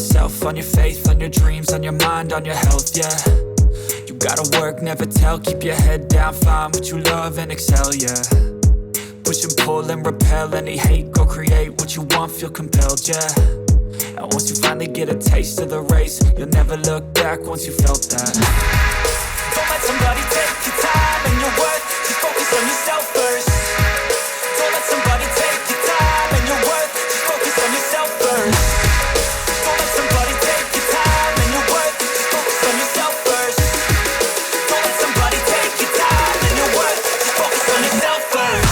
yourself, on your faith, on your dreams, on your mind, on your health, yeah. You gotta work, never tell, keep your head down, find what you love and excel, yeah. Push and pull and repel any hate, go create what you want, feel compelled, yeah. And once you finally get a taste of the race, you'll never look back once you felt that. Don't let somebody take your time and your worth, just focus on yourself first. Don't let somebody take your time and your worth, just focus on yourself first. Don't let somebody take your time and your worth, just focus on yourself first. Don't let somebody take your time and your worth, just focus on yourself first.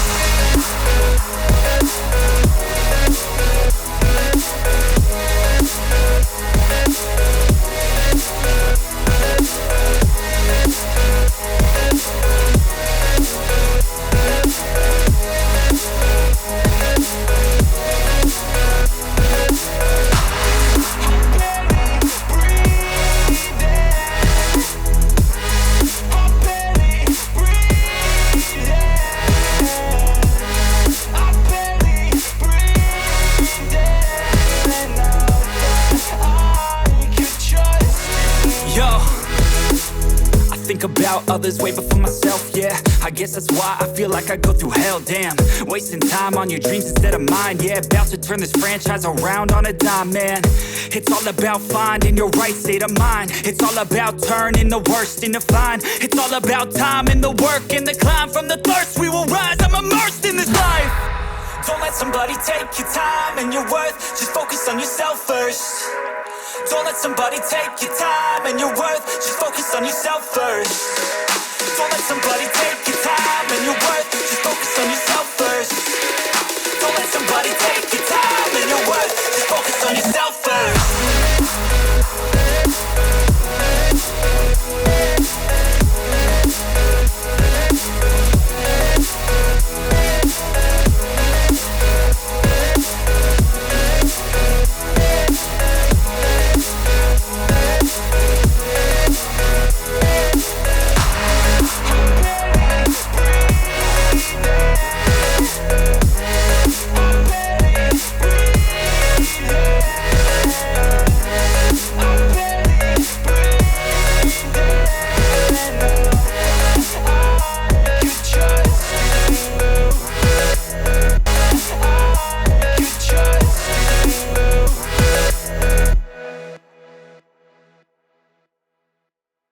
About others way before myself, yeah. I guess that's why I feel like I go through hell, damn. Wasting time on your dreams instead of mine, yeah. About to turn this franchise around on a dime, man. It's all about finding your right state of mind. It's all about turning the worst into fine. It's all about time and the work and the climb. From the thirst we will rise, I'm immersed in this life. Don't let somebody take your time and your worth, just focus on yourself first. Don't let somebody take your time and your worth, just focus on yourself first. Don't let somebody take your time and your worth, just focus on yourself first. Don't let somebody take your time and your worth, just focus on yourself first.